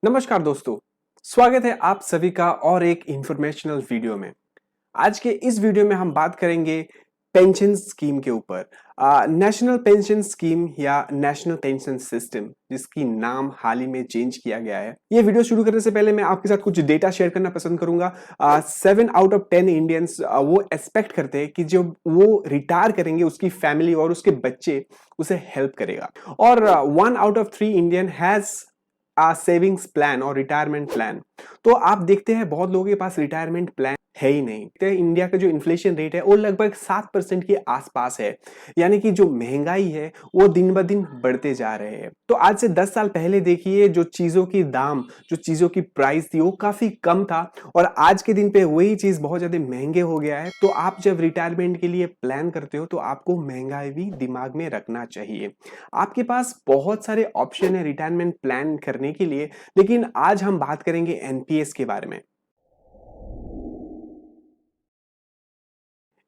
नमस्कार दोस्तों, स्वागत है आप सभी का और एक इंफॉर्मेशनल वीडियो में। आज के इस वीडियो में हम बात करेंगे पेंशन स्कीम के ऊपर। नेशनल पेंशन स्कीम या नेशनल पेंशन सिस्टम, जिसकी नाम हाल ही में चेंज किया गया है। ये वीडियो शुरू करने से पहले मैं आपके साथ कुछ डेटा शेयर करना पसंद करूंगा। 7 आउट ऑफ 10 इंडियंस वो एक्सपेक्ट करते हैं कि जब वो रिटायर करेंगे उसकी फैमिली और उसके बच्चे उसे हेल्प करेगा। और 1 out of 3 Indian has savings plan और रिटायरमेंट प्लान। तो आप देखते हैं बहुत लोगों के पास रिटायरमेंट प्लान है ही नहीं। तो इंडिया का जो इन्फ्लेशन रेट है वो लगभग 7% के आसपास है, यानी कि जो महंगाई है वो दिन ब दिन बढ़ते जा रहे हैं। तो आज से 10 साल पहले देखिए, जो चीजों की दाम, जो चीजों की प्राइस थी वो काफी कम था, और आज के दिन पे वही चीज बहुत ज्यादा महंगे हो गया है। तो आप जब रिटायरमेंट के लिए प्लान करते हो तो आपको महंगाई भी दिमाग में रखना चाहिए। आपके पास बहुत सारे ऑप्शन है रिटायरमेंट प्लान करने के लिए, लेकिन आज हम बात करेंगे एनपीएस के बारे में।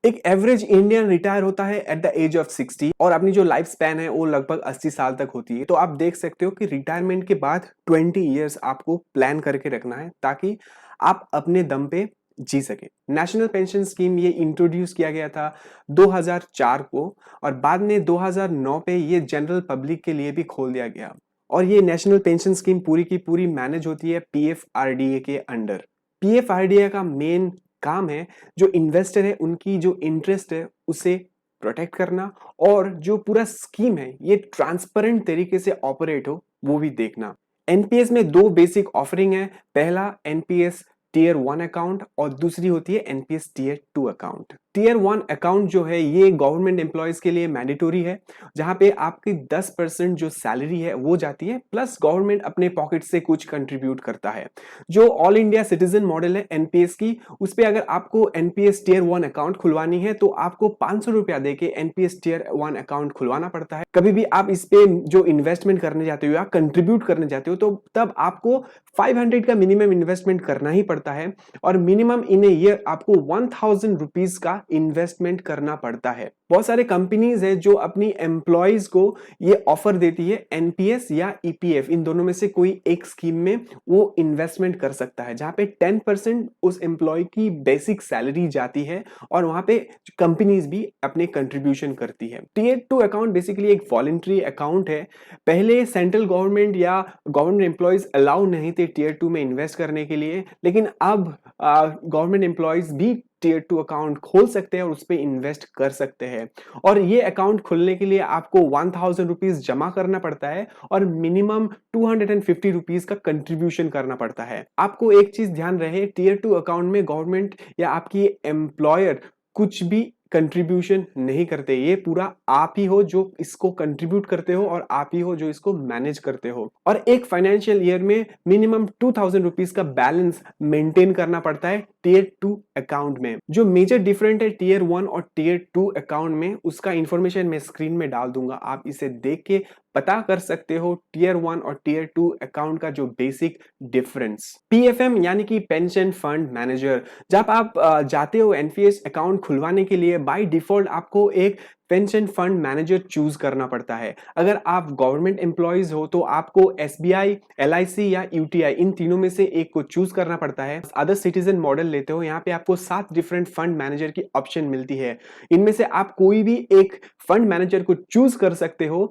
एक एवरेज इंडियन रिटायर होता है एट द एज ऑफ 60, और अपनी जो लाइफ स्पैन है वो लगभग 80 साल तक होती है। तो आप देख सकते हो कि रिटायरमेंट के बाद 20 ईयर्स आपको प्लान करके रखना है, ताकि आप अपने दम पे जी सके। नेशनल पेंशन स्कीम ये इंट्रोड्यूस किया गया था 2004 को, और बाद में 2009 पे ये जनरल पब्लिक के लिए भी खोल दिया गया। और ये नेशनल पेंशन स्कीम पूरी की पूरी मैनेज होती है पीएफआरडीए के अंडर। पीएफआरडीए का मेन काम है जो इन्वेस्टर है उनकी जो इंटरेस्ट है उसे प्रोटेक्ट करना, और जो पूरा स्कीम है ये ट्रांसपेरेंट तरीके से ऑपरेट हो वो भी देखना। एनपीएस में दो बेसिक ऑफरिंग है। पहला एनपीएस टीयर 1 अकाउंट, और दूसरी होती है NPS tier 2 account. Tier 1 account जो है ये गवर्नमेंट एम्प्लॉयज के लिए मैंडेटोरी है, जहां पे आपकी 10% जो सैलरी है वो जाती है, प्लस गवर्नमेंट अपने पॉकेट से कुछ कंट्रीब्यूट करता है। जो ऑल इंडिया सिटीजन मॉडल है एनपीएस की, उस पे अगर आपको एनपीएस टीयर 1 अकाउंट खुलवानी है तो आपको 500 रुपया देके एनपीएस टीयर 1 अकाउंट खुलवाना पड़ता है। कभी भी आप इस पे जो इन्वेस्टमेंट करने जाते हो या कंट्रीब्यूट करने जाते हो तो तब आपको 500 का मिनिमम इन्वेस्टमेंट करना ही पड़ता है, और मिनिमम इन ए ईयर आपको 1000 रुपीज का इन्वेस्टमेंट करना पड़ता है। बहुत सारे कंपनीज है जो अपनी एम्प्लॉयज को ये ऑफर देती है एनपीएस या ईपीएफ, इन दोनों में से कोई एक स्कीम में वो इन्वेस्टमेंट कर सकता है, जहां पे 10% उस एम्प्लॉय की बेसिक सैलरी जाती है, और वहां पे कंपनीज भी अपने कंट्रीब्यूशन करती है। टीयर 2 अकाउंट बेसिकली एक वॉलेंट्री अकाउंट है। पहले सेंट्रल गवर्नमेंट या गवर्नमेंट एम्प्लॉयज अलाउ नहीं थे टीयर 2 में इन्वेस्ट करने के लिए, लेकिन अब गवर्नमेंट एम्प्लॉयज भी टीयर 2 अकाउंट खोल सकते हैं और उस पर इन्वेस्ट कर सकते हैं। और ये अकाउंट खोलने के लिए आपको 1000 रुपीज जमा करना पड़ता है, और मिनिमम 250 रुपीज का कंट्रीब्यूशन करना पड़ता है। आपको एक चीज ध्यान रहे, टीयर 2 अकाउंट में गवर्नमेंट या आपकी एम्प्लॉयर कुछ भी कंट्रीब्यूशन नहीं करते। ये पूरा आप ही हो जो इसको कंट्रीब्यूट करते हो, और आप ही हो जो इसको मैनेज करते हो। और एक फाइनेंशियल ईयर में मिनिमम 2000 रुपीज का बैलेंस मेंटेन करना पड़ता है टीयर 2 अकाउंट में। जो मेजर डिफरेंट है टीयर 1 और टीयर 2 अकाउंट में, उसका इंफॉर्मेशन मैं स्क्रीन में डाल दूंगा, आप इसे देख के पता कर सकते हो टीयर 1 और टीयर 2 अकाउंट का जो बेसिक डिफरेंस। पीएफएम यानी कि पेंशन फंड मैनेजर, जब आप जाते हो एनपीएस अकाउंट खुलवाने के लिए, बाय डिफॉल्ट आपको एक पेंशन फंड मैनेजर चूज करना पड़ता है। अगर आप गवर्नमेंट एम्प्लॉयज हो तो आपको एसबीआई, एलआईसी या यूटीआई, इन तीनों में से एक को चूज करना पड़ता है। अदर सिटीजन मॉडल लेते हो, यहाँ पे आपको 7 डिफरेंट फंड मैनेजर की ऑप्शन मिलती है। इनमें से आप कोई भी एक फंड मैनेजर को चूज कर सकते हो,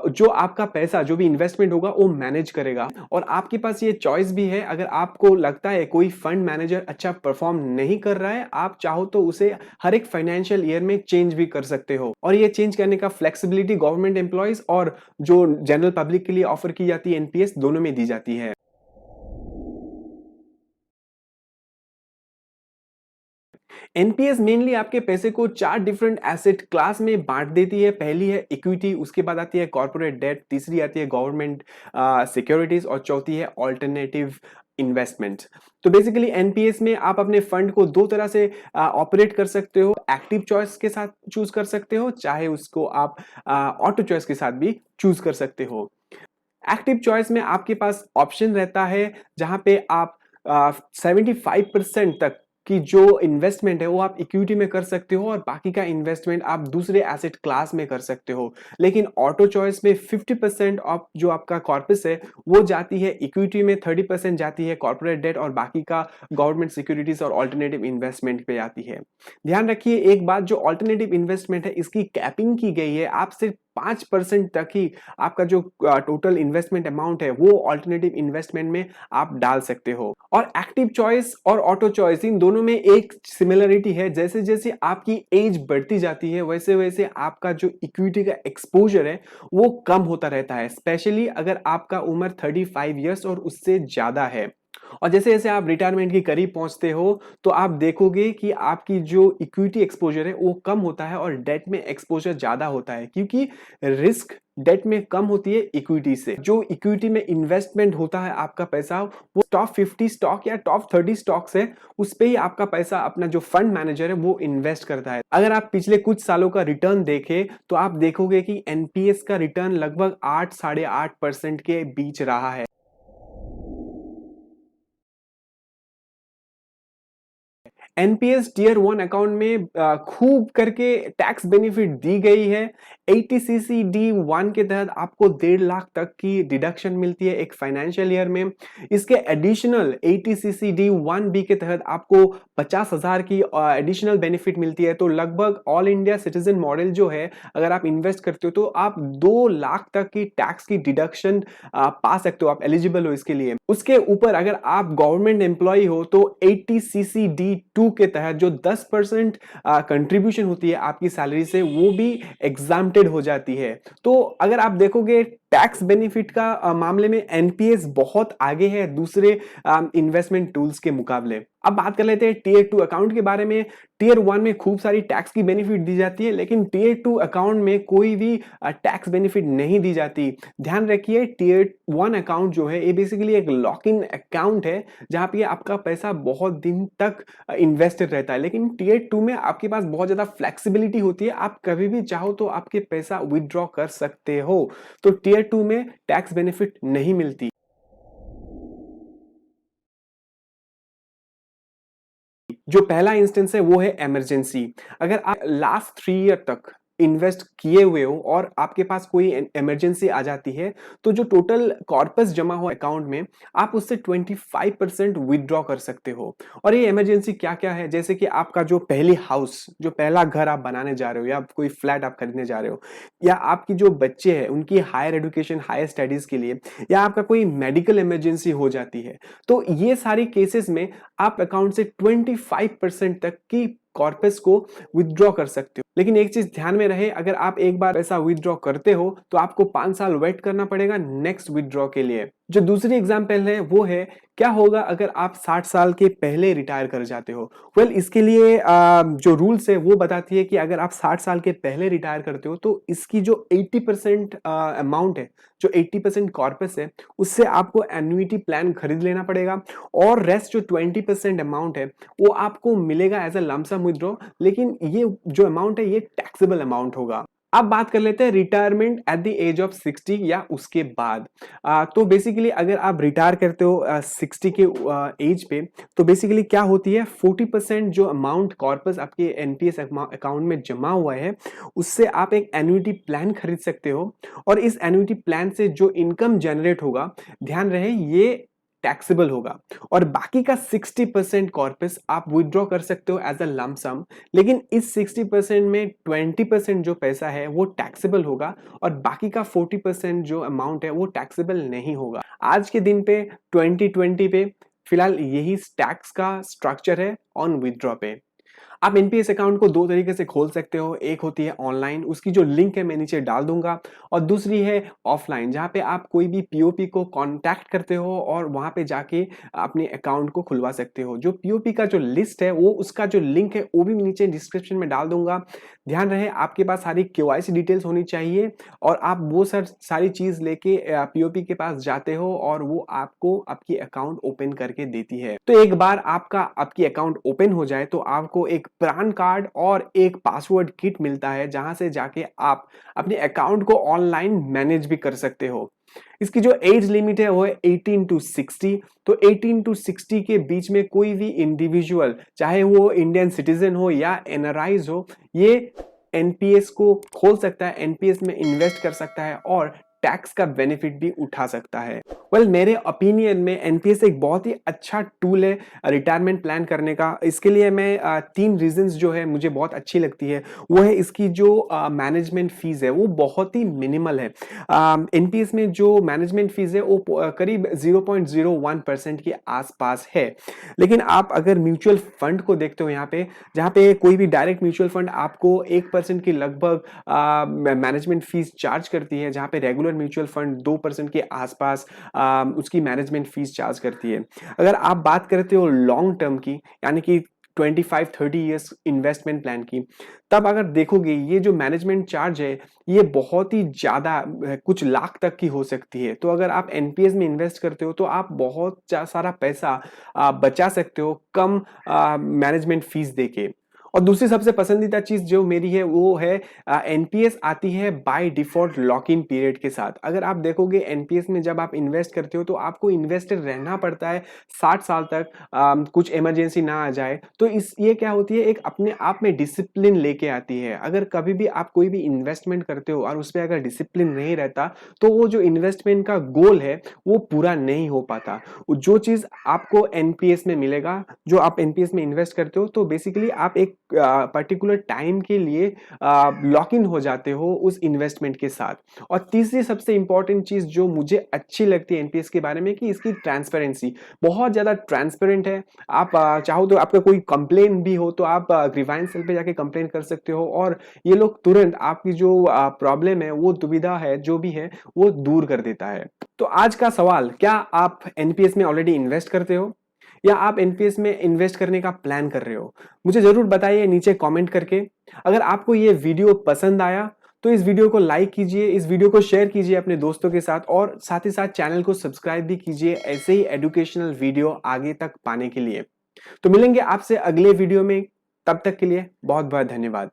जो आपका पैसा, जो भी इन्वेस्टमेंट होगा वो मैनेज करेगा। और आपके पास ये चॉइस भी है, अगर आपको लगता है कोई फंड मैनेजर अच्छा परफॉर्म नहीं कर रहा है, आप चाहो तो उसे हर एक फाइनेंशियल ईयर में चेंज भी कर सकते हो। और ये चेंज करने का फ्लेक्सिबिलिटी गवर्नमेंट एम्प्लॉयज और जो जनरल पब्लिक के लिए ऑफर की जाती है एनपीएस, दोनों में दी जाती है। एनपीएस मेनली आपके पैसे को 4 डिफरेंट एसेट क्लास में बांट देती है। पहली है इक्विटी, उसके बाद आती है कॉर्पोरेट डेट, तीसरी आती है गवर्नमेंट सिक्योरिटीज, और चौथी है ऑल्टरनेटिव इन्वेस्टमेंट। तो बेसिकली एनपीएस में आप अपने फंड को दो तरह से ऑपरेट कर सकते हो। एक्टिव चॉइस के साथ चूज कर सकते हो, चाहे उसको आप ऑटो चॉइस के साथ भी चूज कर सकते हो। एक्टिव चॉइस में आपके पास ऑप्शन रहता है जहां पे आप 75% तक कि जो इन्वेस्टमेंट है वो आप इक्विटी में कर सकते हो और बाकी का इन्वेस्टमेंट आप दूसरे एसेट क्लास में कर सकते हो। लेकिन ऑटो चॉइस में 50% ऑफ जो आपका कॉर्पस है वो जाती है इक्विटी में, 30% जाती है कॉर्पोरेट डेट और बाकी का गवर्नमेंट सिक्योरिटीज और अल्टरनेटिव इन्वेस्टमेंट पे जाती है। ध्यान रखिए एक बात, जो अल्टरनेटिव इन्वेस्टमेंट है इसकी कैपिंग की गई है, आप सिर्फ 5% तक ही आपका जो टोटल इन्वेस्टमेंट अमाउंट है वो अल्टरनेटिव इन्वेस्टमेंट में आप डाल सकते हो। और एक्टिव चॉइस और ऑटो चॉइस इन दोनों में एक सिमिलरिटी है, जैसे जैसे आपकी एज बढ़ती जाती है वैसे वैसे आपका जो इक्विटी का एक्सपोजर है वो कम होता रहता है, स्पेशली अगर आपका उम्र 35 इयर्स और उससे ज्यादा है। और जैसे जैसे आप रिटायरमेंट के करीब पहुंचते हो तो आप देखोगे कि आपकी जो इक्विटी एक्सपोजर है वो कम होता है और डेट में एक्सपोजर ज्यादा होता है, क्योंकि रिस्क डेट में कम होती है इक्विटी से। जो इक्विटी में इन्वेस्टमेंट होता है आपका पैसा वो टॉप 50 स्टॉक या टॉप 30 स्टॉक्स है, उस पे ही आपका पैसा अपना जो फंड मैनेजर है वो इन्वेस्ट करता है। अगर आप पिछले कुछ सालों का रिटर्न देखें तो आप देखोगे कि एनपीएस का रिटर्न लगभग 8 साढ़े 8% के बीच रहा है। एनपीएस टीयर 1 अकाउंट में खूब करके टैक्स बेनिफिट दी गई है। 80CC-D1 के तहत आपको 1.5 लाख तक की डिडक्शन मिलती है एक फाइनेंशियल ईयर में। इसके एडिशनल 80CC-D1B के तहत आपको 50,000 की एडिशनल बेनिफिट मिलती है। तो लगभग ऑल इंडिया सिटीजन मॉडल जो है, अगर आप इन्वेस्ट करते हो तो आप 2 लाख तक की टैक्स की डिडक्शन पा सकते हो, आप एलिजिबल हो इसके लिए। उसके ऊपर अगर आप गवर्नमेंट एम्प्लॉय हो तो 80CC-D2 के तहत जो 10% कंट्रीब्यूशन होती है आपकी सैलरी से वो भी एग्जाम्प्टेड हो जाती है। तो अगर आप देखोगे टैक्स बेनिफिट का मामले में एनपीएस बहुत आगे है दूसरे इन्वेस्टमेंट टूल्स के मुकाबले। अब बात कर लेते हैं टीयर 2 अकाउंट के बारे में। टीयर 1 में खूब सारी टैक्स की बेनिफिट दी जाती है, लेकिन टीयर 2 अकाउंट में कोई भी टैक्स बेनिफिट नहीं दी जाती। ध्यान रखिए टीयर 1 अकाउंट जो है ये बेसिकली एक लॉक इन अकाउंट है जहां पे आपका पैसा बहुत दिन तक इन्वेस्टेड रहता है। लेकिन टीयर 2 में आपके पास बहुत ज्यादा फ्लेक्सिबिलिटी होती है, आप कभी भी चाहो तो आपके पैसा विदड्रॉ कर सकते हो। तो टीयर 2 में टैक्स बेनिफिट नहीं मिलती। जो पहला इंस्टेंस है वो है इमरजेंसी। अगर आप लास्ट 3 ईयर तक इन्वेस्ट किए हुए हो और आपके पास कोई इमरजेंसी आ जाती है तो जो टोटल कॉर्पस जमा हो अकाउंट में आप उससे 25% विदड्रॉ कर सकते हो। और ये इमरजेंसी क्या क्या है, जैसे कि आपका जो पहली हाउस, जो पहला घर आप बनाने जा रहे हो या कोई फ्लैट आप खरीदने जा रहे हो, या आपकी जो बच्चे हैं उनकी हायर एजुकेशन हायर स्टडीज के लिए, या आपका कोई मेडिकल इमरजेंसी हो जाती है, तो ये सारी केसेस में आप अकाउंट से 25% तक की कॉर्पस को विदड्रॉ कर सकते हो। लेकिन एक चीज ध्यान में रहे, अगर आप एक बार ऐसा विदड्रॉ करते हो तो आपको 5 साल वेट करना पड़ेगा नेक्स्ट विदड्रॉ के लिए। जो दूसरी एग्जांपल है वो है क्या होगा अगर आप 60 साल के पहले रिटायर कर जाते हो। वेल इसके लिए जो रूल्स है वो बताती है कि अगर आप 60 साल के पहले रिटायर करते हो तो इसकी जो 80% अमाउंट है, जो 80% कॉर्पस है, उससे आपको एन्युइटी प्लान खरीद लेना पड़ेगा और रेस्ट जो 20% अमाउंट है वो आपको मिलेगा एज अ लमसम विदड्रॉ। लेकिन ये जो अमाउंट है ये टैक्सेबल अमाउंट होगा। अब बात कर लेते हैं retirement at the age of 60 या उसके बाद। तो बेसिकली अगर आप रिटायर करते हो 60 के एज पे, तो बेसिकली क्या होती है 40% जो अमाउंट कॉर्पस आपके एनपीएस अकाउंट में जमा हुआ है उससे आप एक एन्युइटी प्लान खरीद सकते हो। और इस एन्युइटी प्लान से जो इनकम जनरेट होगा, ध्यान रहे ये टैक्सेबल होगा। और बाकी का 60% कॉर्पस आप विदड्रॉ कर सकते हो एज अ लंप सम। लेकिन इस 60% में 20% जो पैसा है वो टैक्सेबल होगा और बाकी का 40% जो अमाउंट है वो टैक्सेबल नहीं होगा। आज के दिन पे 2020 पे फिलहाल यही टैक्स का स्ट्रक्चर है ऑन विदड्रॉ पे। आप एनपीएस अकाउंट को दो तरीके से खोल सकते हो, एक होती है ऑनलाइन, उसकी जो लिंक है मैं नीचे डाल दूंगा, और दूसरी है ऑफलाइन जहां पे आप कोई भी पीओपी को कांटेक्ट करते हो और वहां पे जाके अपने अकाउंट को खुलवा सकते हो। जो पीओपी का जो लिस्ट है वो उसका जो लिंक है वो भी नीचे डिस्क्रिप्शन में डाल दूंगा। ध्यान रहे आपके पास सारी केवाईसी डिटेल्स होनी चाहिए और आप वो सारी चीज लेके पीओपी के पास जाते हो और वो आपको आपकी अकाउंट ओपन करके देती है। तो एक बार आपकी अकाउंट ओपन हो जाए तो आपको एक पैन कार्ड और एक पासवर्ड किट मिलता है, जहां से जाके आप अपने अकाउंट को ऑनलाइन मैनेज भी कर सकते हो। इसकी जो एज लिमिट है वो है 18 टू 60। तो 18 टू 60 के बीच में कोई भी इंडिविजुअल, चाहे वो इंडियन सिटीजन हो या एनआरआईज हो, ये एनपीएस को खोल सकता है, एनपीएस में इन्वेस्ट कर सकता है और टैक्स का बेनिफिट भी उठा सकता है। मेरे ओपिनियन में एनपीएस एक बहुत ही अच्छा टूल है रिटायरमेंट प्लान करने का। इसके लिए मैं 3 रीजंस जो है मुझे बहुत अच्छी लगती है। वो है इसकी जो मैनेजमेंट फीस है वो बहुत ही मिनिमल है। एनपीएस में जो मैनेजमेंट फीस है वो करीब 0.01% के आसपास है। लेकिन आप अगर म्यूचुअल फंड को देखते हो यहाँ पे, जहाँ पे कोई भी डायरेक्ट म्यूचुअल फंड आपको 1% की लगभग मैनेजमेंट फीस चार्ज करती है, जहाँ पे रेगुलर म्यूचुअल फंड 2% के आसपास उसकी मैनेजमेंट फीस चार्ज करती है। अगर आप बात करते हो लॉन्ग टर्म की, यानी कि 25-30 इयर्स इन्वेस्टमेंट प्लान की, तब अगर देखोगे ये जो मैनेजमेंट चार्ज है ये बहुत ही ज्यादा, कुछ लाख तक की हो सकती है। तो अगर आप एनपीएस में इन्वेस्ट करते हो तो आप बहुत सारा पैसा बचा सकते हो कम मैनेजमेंट फीस देके। और दूसरी सबसे पसंदीदा चीज जो मेरी है वो है एनपीएस आती है by default lock in period के साथ। अगर आप देखोगे एनपीएस में जब आप इन्वेस्ट करते हो तो आपको इन्वेस्टर रहना पड़ता है 60 साल तक, कुछ इमरजेंसी ना आ जाए। तो ये क्या होती है, एक अपने आप में डिसिप्लिन लेके आती है। अगर कभी भी आप कोई भी इन्वेस्टमेंट करते हो और उस पर अगर डिसिप्लिन नहीं रहता तो वो जो इन्वेस्टमेंट का गोल है वो पूरा नहीं हो पाता। जो चीज आपको एनपीएस में मिलेगा, जो आप एनपीएस में इन्वेस्ट करते हो, तो बेसिकली आप एक पर्टिकुलर टाइम के लिए लॉक इन हो जाते हो उस इन्वेस्टमेंट के साथ। और तीसरी सबसे इंपॉर्टेंट चीज जो मुझे अच्छी लगती है एनपीएस के बारे में, कि इसकी ट्रांसपेरेंसी बहुत ज्यादा ट्रांसपेरेंट है। आप चाहो तो आपका कोई कंप्लेन भी हो तो आप ग्रीवांस सेल पे जाके कंप्लेन कर सकते हो और ये लोग तुरंत आपकी जो प्रॉब्लम है, वो दुविधा है जो भी है, वो दूर कर देता है। तो आज का सवाल, क्या आप एनपीएस में ऑलरेडी इन्वेस्ट करते हो या आप एनपीएस में इन्वेस्ट करने का प्लान कर रहे हो? मुझे जरूर बताइए नीचे कमेंट करके। अगर आपको ये वीडियो पसंद आया तो इस वीडियो को लाइक कीजिए, इस वीडियो को शेयर कीजिए अपने दोस्तों के साथ और साथ ही साथ चैनल को सब्सक्राइब भी कीजिए ऐसे ही एजुकेशनल वीडियो आगे तक पाने के लिए। तो मिलेंगे आपसे अगले वीडियो में, तब तक के लिए बहुत बहुत धन्यवाद।